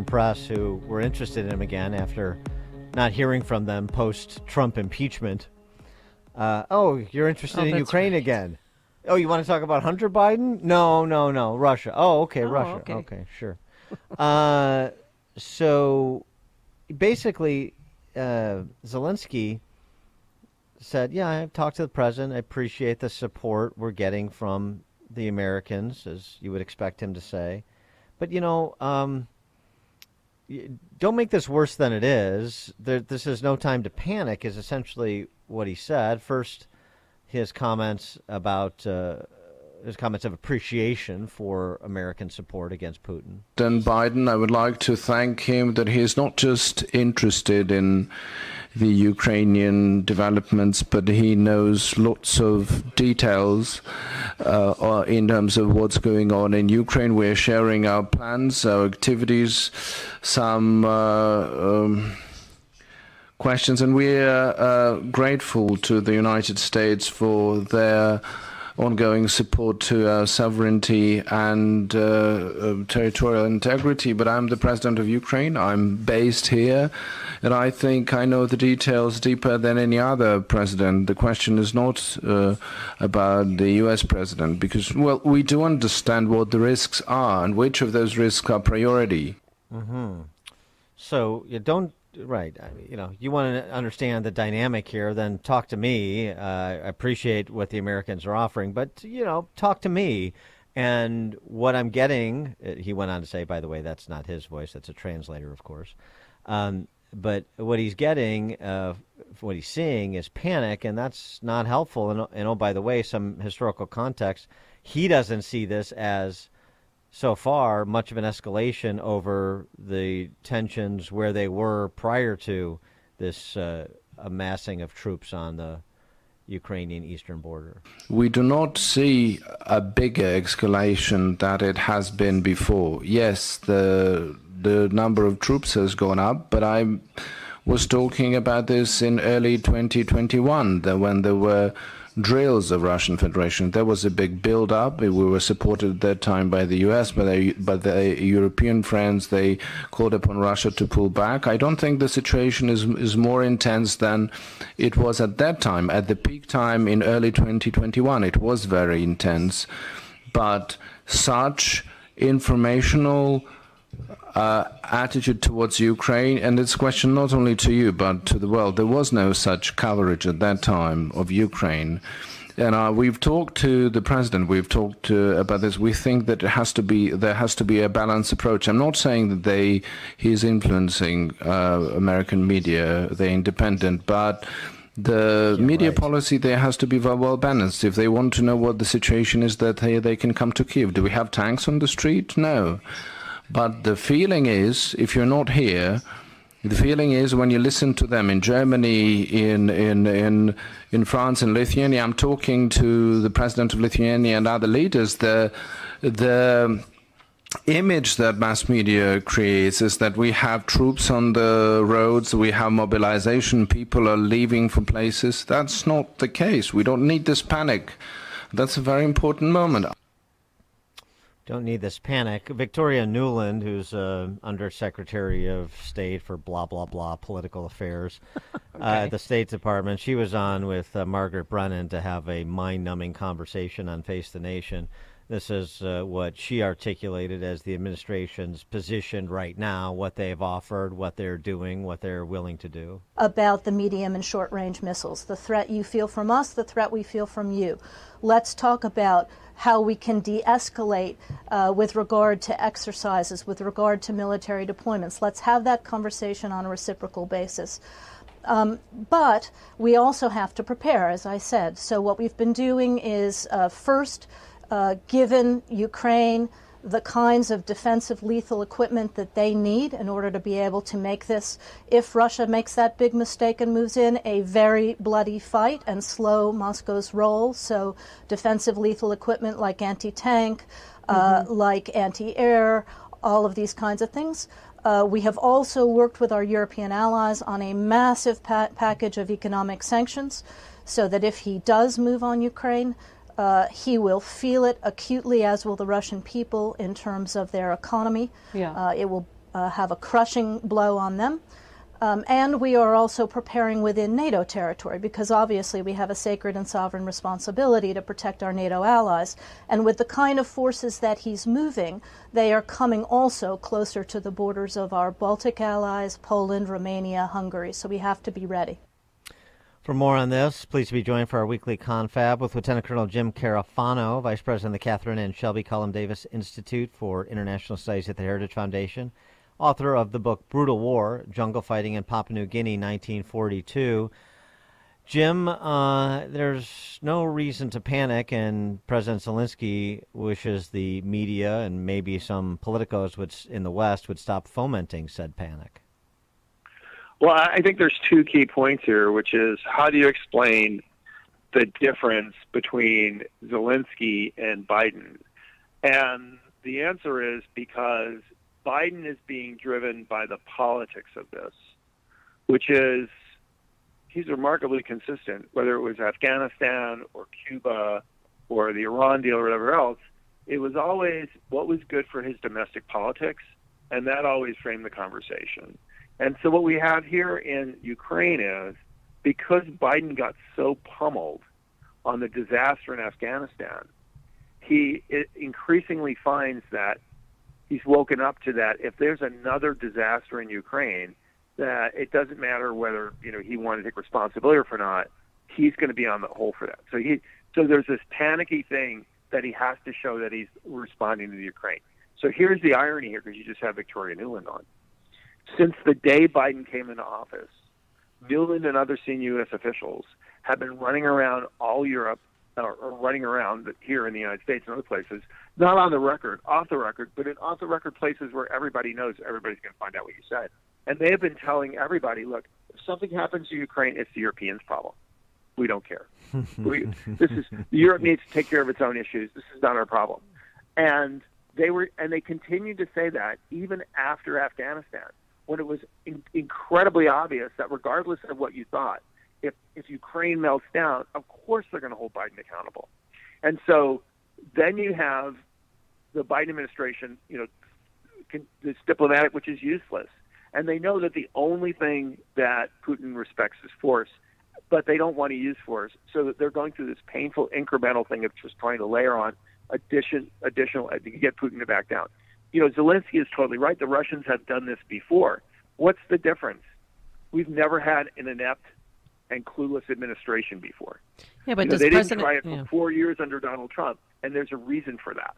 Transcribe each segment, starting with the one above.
press who were interested in him again after not hearing from them post-Trump impeachment. Oh, you're interested in Ukraine right. again. Oh, you want to talk about Hunter Biden? No, Russia. Oh, okay, Russia. Okay. Okay, sure. So basically, Zelensky said, yeah, I've talked to the president. I appreciate the support we're getting from the Americans, as you would expect him to say. But, don't make this worse than it is. This is no time to panic, is essentially what he said. First, his comments of appreciation for American support against Putin. President Biden, I would like to thank him that he is not just interested in the Ukrainian developments, but he knows lots of details in terms of what's going on in Ukraine. We're sharing our plans, our activities, some questions, and we're grateful to the United States for their ongoing support to our sovereignty and territorial integrity. But I'm the president of Ukraine. I'm based here, and I think I know the details deeper than any other president. The question is not about the U.S. president, because, well, we do understand what the risks are and which of those risks are priority. Mm-hmm. So you don't. Right. You want to understand the dynamic here, then talk to me. I appreciate what the Americans are offering, but, talk to me. And what I'm getting, he went on to say, by the way, that's not his voice. That's a translator, of course. But what he's getting, what he's seeing is panic, and that's not helpful. And oh, by the way, some historical context, he doesn't see this as so far much of an escalation over the tensions where they were prior to this amassing of troops on the Ukrainian eastern border. We do not see a bigger escalation than it has been before. Yes, the number of troops has gone up, but I was talking about this in early 2021, when there were drills of Russian Federation. There was a big build-up. We were supported at that time by the U.S., but the European friends, they called upon Russia to pull back. I don't think the situation is more intense than it was at that time. At the peak time in early 2021, it was very intense. But such informational attitude towards Ukraine, and it's a question not only to you but to the world. There was no such coverage at that time of Ukraine, and we've talked to the president. We've talked about this. We think that there has to be a balanced approach. I'm not saying that he's influencing American media. They're independent, but the media policy there has to be well balanced. If they want to know what the situation is, that they can come to Kiev. Do we have tanks on the street? No. But the feeling is, if you're not here, the feeling is when you listen to them in Germany, in France, and Lithuania. I'm talking to the president of Lithuania and other leaders. The image that mass media creates is that we have troops on the roads, we have mobilization, people are leaving for places. That's not the case. We don't need this panic. That's a very important moment. Don't need this panic. Victoria Nuland, who's Undersecretary of State for blah, blah, blah, political affairs at the State Department, she was on with Margaret Brennan to have a mind-numbing conversation on Face the Nation. This is what she articulated as the administration's position right now, what they've offered, what they're doing, what they're willing to do. About the medium and short-range missiles, the threat you feel from us, the threat we feel from you. Let's talk about how we can de-escalate with regard to exercises, with regard to military deployments. Let's have that conversation on a reciprocal basis. But we also have to prepare, as I said. So what we've been doing is first, given Ukraine the kinds of defensive lethal equipment that they need in order to be able to make this, if Russia makes that big mistake and moves in, a very bloody fight and slow Moscow's roll. So defensive lethal equipment like anti-tank, like anti-air, all of these kinds of things. We have also worked with our European allies on a massive package of economic sanctions so that if he does move on Ukraine, he will feel it acutely, as will the Russian people, in terms of their economy. It will have a crushing blow on them. And we are also preparing within NATO territory, because obviously we have a sacred and sovereign responsibility to protect our NATO allies. And with the kind of forces that he's moving, they are coming also closer to the borders of our Baltic allies, Poland, Romania, Hungary. So we have to be ready. For more on this, please be joined for our weekly confab with Lieutenant Colonel Jim Carafano, Vice President of the Catherine and Shelby Cullom Davis Institute for International Studies at the Heritage Foundation, author of the book Brutal War, Jungle Fighting in Papua New Guinea, 1942. Jim, there's no reason to panic, and President Zielinski wishes the media and maybe some politicos in the West would stop fomenting said panic. Well, I think there's two key points here, which is how do you explain the difference between Zielinski and Biden? And the answer is because Biden is being driven by the politics of this, which is he's remarkably consistent, whether it was Afghanistan or Cuba or the Iran deal or whatever else. It was always what was good for his domestic politics, and that always framed the conversation. And so what we have here in Ukraine is because Biden got so pummeled on the disaster in Afghanistan, he increasingly finds that he's woken up to that if there's another disaster in Ukraine, that it doesn't matter whether he wanted to take responsibility or not, he's going to be on the hole for that. So there's this panicky thing that he has to show that he's responding to the Ukraine. So here's the irony here, because you just have Victoria Nuland on. Since the day Biden came into office, Nuland and other senior U.S. officials have been running around all Europe, or running around here in the United States and other places, not on the record, off the record, but in off-the-record places where everybody knows everybody's going to find out what you said. And they have been telling everybody, look, if something happens to Ukraine, it's the Europeans' problem. We don't care. Europe needs to take care of its own issues. This is not our problem. And they continued to say that even after Afghanistan, when it was incredibly obvious that regardless of what you thought, if Ukraine melts down, of course they're going to hold Biden accountable. And so then you have the Biden administration, this diplomatic, which is useless. And they know that the only thing that Putin respects is force, but they don't want to use force. So that they're going through this painful incremental thing of just trying to layer on additional to get Putin to back down. Zelensky is totally right. The Russians have done this before. What's the difference? We've never had an inept and clueless administration before. Yeah, but they didn't try it for 4 years under Donald Trump, and there's a reason for that.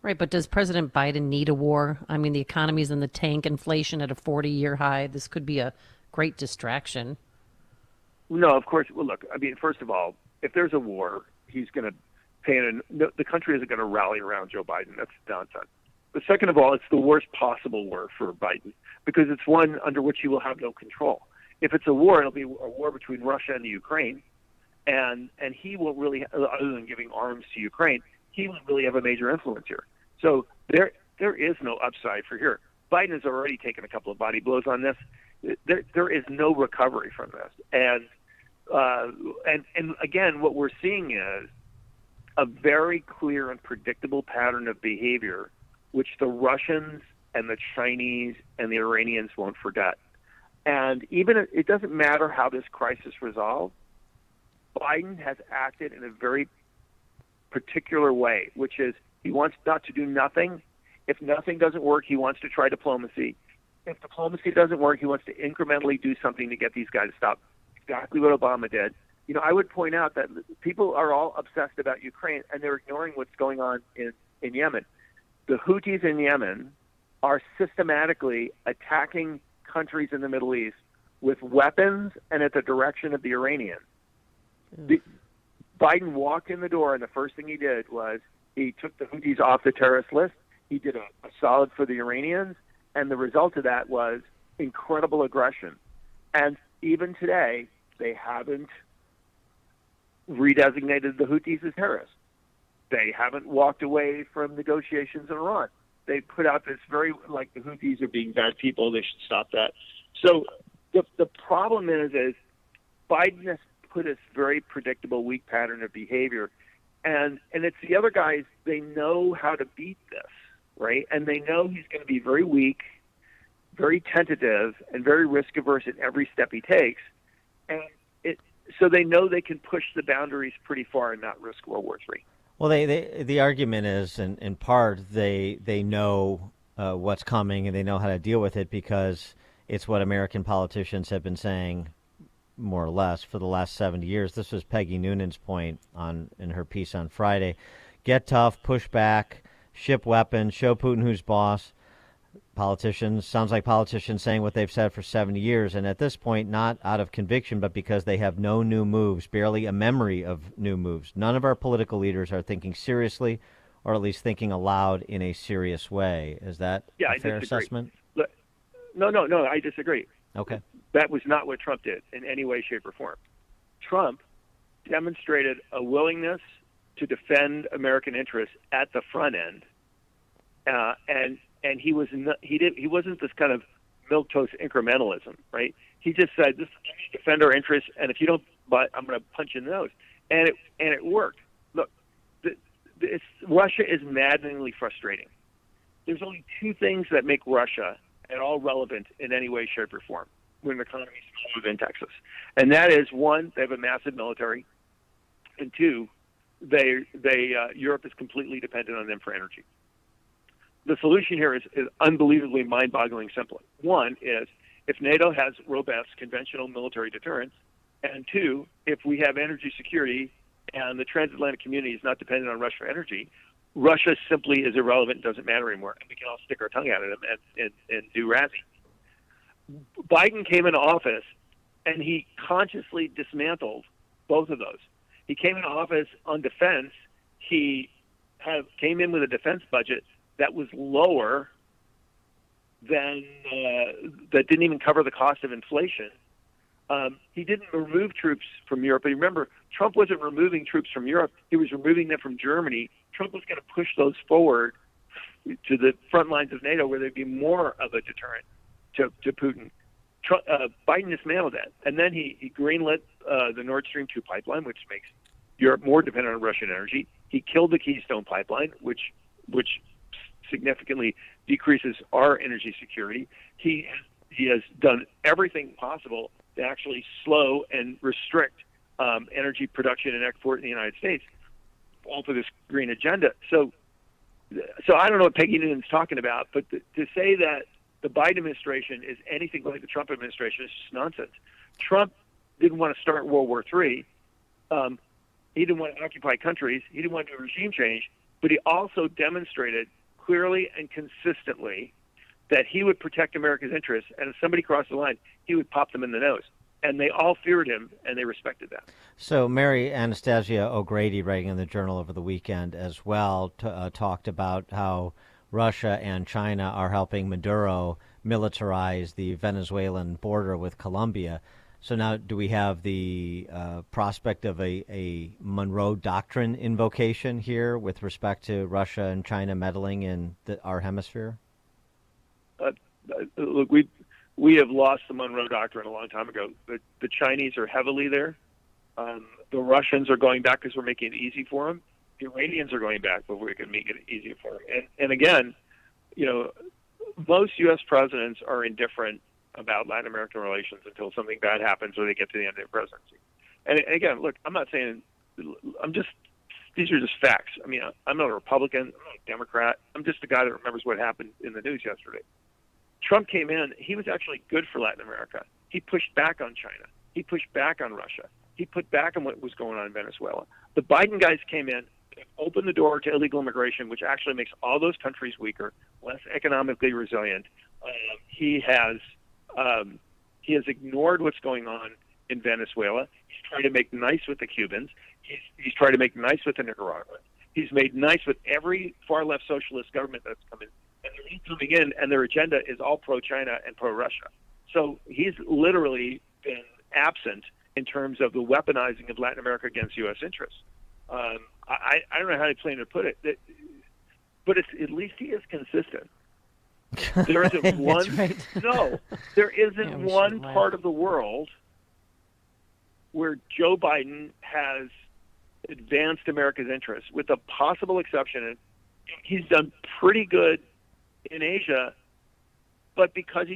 Right, but does President Biden need a war? I mean, the economy's in the tank, inflation at a 40-year high. This could be a great distraction. No, of course. Well, look, I mean, first of all, if there's a war, he's going to pay the country isn't going to rally around Joe Biden. That's nonsense. But second of all, it's the worst possible war for Biden because it's one under which he will have no control. If it's a war, it'll be a war between Russia and the Ukraine, and he won't really, other than giving arms to Ukraine, he won't really have a major influence here. So there is no upside for here. Biden has already taken a couple of body blows on this. There is no recovery from this, and again, what we're seeing is a very clear and predictable pattern of behavior, which the Russians and the Chinese and the Iranians won't forget. And even if, it doesn't matter how this crisis resolves, Biden has acted in a very particular way, which is he wants not to do nothing. If nothing doesn't work, he wants to try diplomacy. If diplomacy doesn't work, he wants to incrementally do something to get these guys to stop. Exactly what Obama did. I would point out that people are all obsessed about Ukraine, and they're ignoring what's going on in Yemen. The Houthis in Yemen are systematically attacking countries in the Middle East with weapons and at the direction of the Iranians. Biden walked in the door, and the first thing he did was he took the Houthis off the terrorist list. He did a solid for the Iranians, and the result of that was incredible aggression. And even today, they haven't redesignated the Houthis as terrorists. They haven't walked away from negotiations in Iran. They put out this very, like, the Houthis are being bad people, they should stop that. So the problem is Biden has put this very predictable weak pattern of behavior, and it's the other guys, they know how to beat this, right? And they know he's going to be very weak, very tentative, and very risk averse at every step he takes, and so they know they can push the boundaries pretty far and not risk World War III. Well, the argument is, in part, they know what's coming and they know how to deal with it because it's what American politicians have been saying more or less for the last 70 years. This was Peggy Noonan's point in her piece on Friday. Get tough, push back, ship weapons, show Putin who's boss. Politicians, sounds like politicians saying what they've said for 70 years, and at this point, not out of conviction, but because they have no new moves, barely a memory of new moves. None of our political leaders are thinking seriously, or at least thinking aloud in a serious way. Is that a fair assessment? No, I disagree. Okay. That was not what Trump did in any way, shape, or form. Trump demonstrated a willingness to defend American interests at the front end, and he wasn't this kind of milquetoast incrementalism, right? He just said, "This defend our interests, and if you don't, but I'm going to punch you in the nose," and it worked. Look, Russia is maddeningly frustrating. There's only two things that make Russia at all relevant in any way, shape, or form when the economy is smaller than Texas, and that is one, they have a massive military, and two, Europe is completely dependent on them for energy. The solution here is unbelievably mind-boggling simple. One is if NATO has robust conventional military deterrence, and two, if we have energy security and the transatlantic community is not dependent on Russia for energy, Russia simply is irrelevant and doesn't matter anymore, and we can all stick our tongue out at them and do Razzie. Biden came into office, and he consciously dismantled both of those. He came into office on defense. He came in with a defense budget that was lower than that didn't even cover the cost of inflation. He didn't remove troops from Europe. But remember, Trump wasn't removing troops from Europe. He was removing them from Germany. Trump was going to push those forward to the front lines of NATO where there'd be more of a deterrent to Putin. Biden dismantled that. And then he greenlit the Nord Stream 2 pipeline, which makes Europe more dependent on Russian energy. He killed the Keystone pipeline, which significantly decreases our energy security. He has done everything possible to actually slow and restrict energy production and export in the United States, all for this green agenda. So I don't know what Peggy Noonan's talking about, but to say that the Biden administration is anything like the Trump administration is just nonsense. Trump didn't want to start World War III. He didn't want to occupy countries. He didn't want to do regime change. But he also demonstrated clearly and consistently that he would protect America's interests, and if somebody crossed the line, he would pop them in the nose. And they all feared him, and they respected that. So Mary Anastasia O'Grady, writing in the Journal over the weekend as well, talked about how Russia and China are helping Maduro militarize the Venezuelan border with Colombia. So now do we have the prospect of a Monroe Doctrine invocation here with respect to Russia and China meddling in our hemisphere? Look, we have lost the Monroe Doctrine a long time ago. The Chinese are heavily there. The Russians are going back because we're making it easy for them. The Iranians are going back, but we can make it easier for them. And again, most U.S. presidents are indifferent about Latin American relations until something bad happens or they get to the end of their presidency. And again, look, I'm not saying these are just facts. I mean, I'm not a Republican, I'm not a Democrat. I'm just a guy that remembers what happened in the news yesterday. Trump came in, he was actually good for Latin America. He pushed back on China. He pushed back on Russia. He put back on what was going on in Venezuela. The Biden guys came in, opened the door to illegal immigration, which actually makes all those countries weaker, less economically resilient. He has ignored what's going on in Venezuela. He's trying to make nice with the Cubans. He's trying to make nice with the Nicaraguans. He's made nice with every far-left socialist government that's come in. And they're coming in, and their agenda is all pro-China and pro-Russia. So he's literally been absent in terms of the weaponizing of Latin America against U.S. interests. I don't know how to plan to put it, but at least he is consistent. There isn't one. Right. No, there isn't one part of the world where Joe Biden has advanced America's interests, with the possible exception, and he's done pretty good in Asia, but because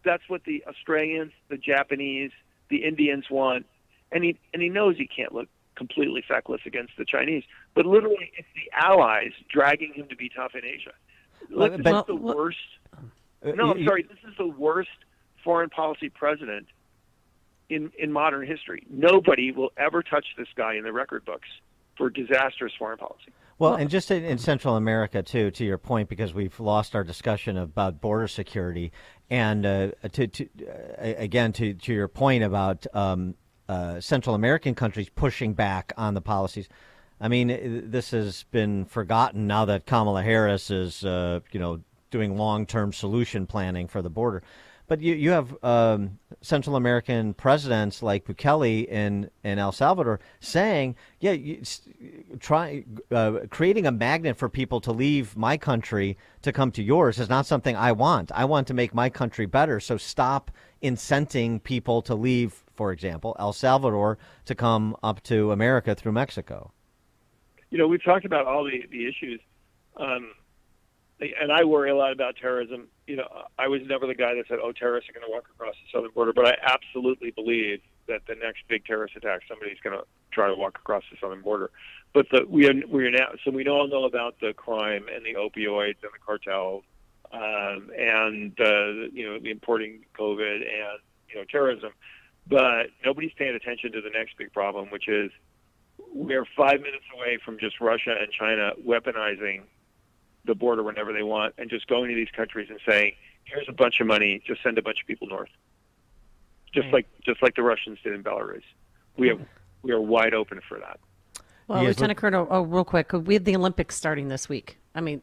that's what the Australians, the Japanese, the Indians want, and he knows he can't look completely feckless against the Chinese. But literally, it's the allies dragging him to be tough in Asia. Look, this is the worst. No, I'm sorry. This is the worst foreign policy president in modern history. Nobody will ever touch this guy in the record books for disastrous foreign policy. Well, and just in Central America, too, to your point, because we've lost our discussion about border security, and again, to your point about Central American countries pushing back on the policies. I mean, this has been forgotten now that Kamala Harris is, doing long-term solution planning for the border. But you have Central American presidents like Bukele in El Salvador saying, creating a magnet for people to leave my country to come to yours is not something I want. I want to make my country better. So stop incenting people to leave, for example, El Salvador to come up to America through Mexico. We've talked about all the issues, and I worry a lot about terrorism. I was never the guy that said, terrorists are going to walk across the southern border, but I absolutely believe that the next big terrorist attack, somebody's going to try to walk across the southern border. But we all know about the crime and the opioids and the cartels, and the importing COVID and terrorism. But nobody's paying attention to the next big problem, which is we're 5 minutes away from just Russia and China weaponizing the border whenever they want, and just going to these countries and saying, "Here's a bunch of money, just send a bunch of people north," just like the Russians did in Belarus. We are wide open for that. Well, Lieutenant Colonel, real quick, we have the Olympics starting this week. I mean,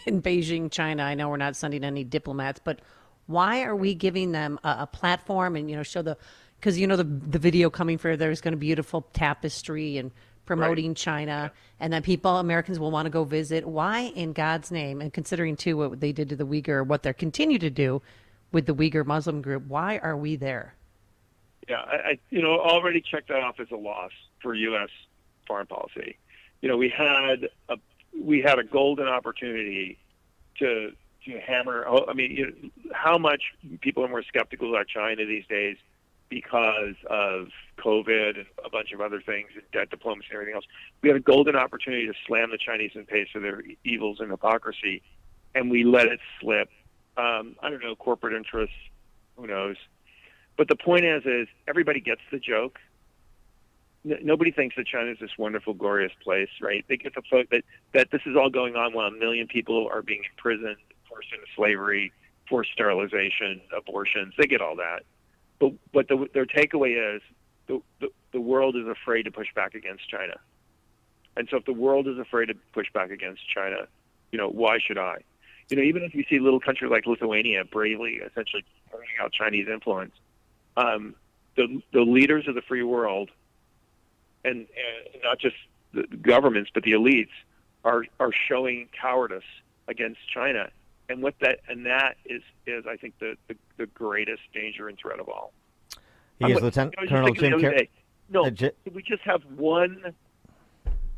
in Beijing, China. I know we're not sending any diplomats, but why are we giving them a platform and show because the video coming for there's going to be beautiful tapestry and promoting China, and then Americans will want to go visit. Why in God's name, and considering too what they did to the Uyghur, what they're continue to do with the Uyghur Muslim group, why are we there? Yeah, I already checked that off as a loss for U.S. foreign policy. We had a golden opportunity to hammer. I mean, how much people are more skeptical about China these days because of COVID and a bunch of other things, and debt diplomacy and everything else. We had a golden opportunity to slam the Chinese in the face for their evils and hypocrisy, and we let it slip. I don't know, corporate interests, who knows? But the point is everybody gets the joke. Nobody thinks that China is this wonderful, glorious place, right? They get the fact that this is all going on while 1 million people are being imprisoned, forced into slavery, forced sterilization, abortions. They get all that. But their takeaway is the world is afraid to push back against China. And so if the world is afraid to push back against China, why should I? Even if you see a little country like Lithuania bravely essentially turning out Chinese influence, the leaders of the free world, and not just the governments, but the elites, are showing cowardice against China. And that is I think the greatest danger and threat of all. He is Lieutenant Colonel Jim Carrey. No, we just have one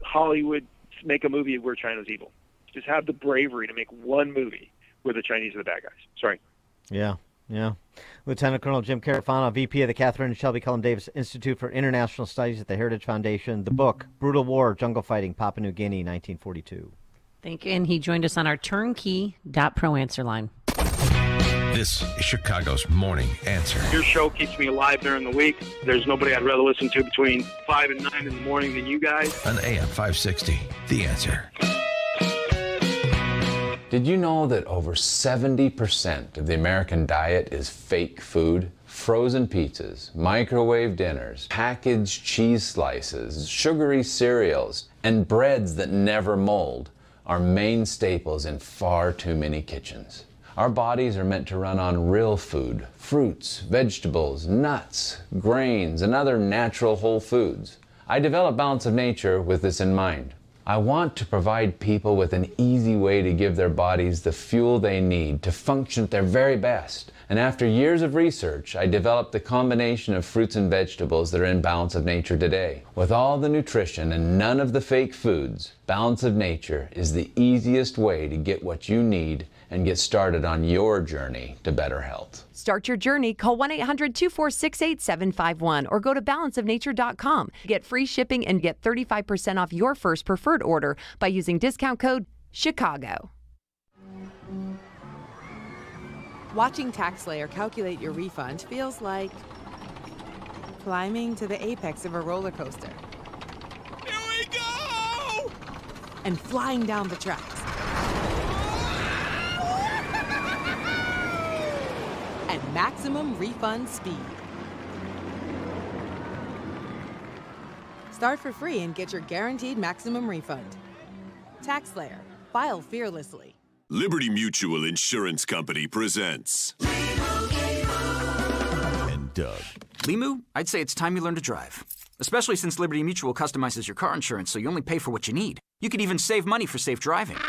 Hollywood make a movie where China's evil. Just have the bravery to make one movie where the Chinese are the bad guys. Sorry. Yeah. Lieutenant Colonel Jim Carfano, VP of the Catherine and Shelby Cullum Davis Institute for International Studies at the Heritage Foundation. The book, Brutal War, Jungle Fighting, Papua New Guinea, 1942. Thank you. And he joined us on our turnkey.pro answer line. This is Chicago's Morning Answer. Your show keeps me alive during the week. There's nobody I'd rather listen to between 5 and 9 in the morning than you guys. On AM 560, The Answer. Did you know that over 70% of the American diet is fake food? Frozen pizzas, microwave dinners, packaged cheese slices, sugary cereals, and breads that never mold are main staples in far too many kitchens. Our bodies are meant to run on real food, fruits, vegetables, nuts, grains, and other natural whole foods. I developed Balance of Nature with this in mind. I want to provide people with an easy way to give their bodies the fuel they need to function at their very best. And after years of research, I developed the combination of fruits and vegetables that are in Balance of Nature today. With all the nutrition and none of the fake foods, Balance of Nature is the easiest way to get what you need and get started on your journey to better health. Start your journey. Call 1-800-246-8751 or go to balanceofnature.com. Get free shipping and get 35% off your first preferred order by using discount code CHICAGO. Watching TaxSlayer calculate your refund feels like climbing to the apex of a roller coaster. Here we go! And flying down the tracks. At maximum refund speed. Start for free and get your guaranteed maximum refund. TaxSlayer. File fearlessly. Liberty Mutual Insurance Company presents and Doug. Limu, I'd say it's time you learn to drive. Especially since Liberty Mutual customizes your car insurance so you only pay for what you need. You could even save money for safe driving.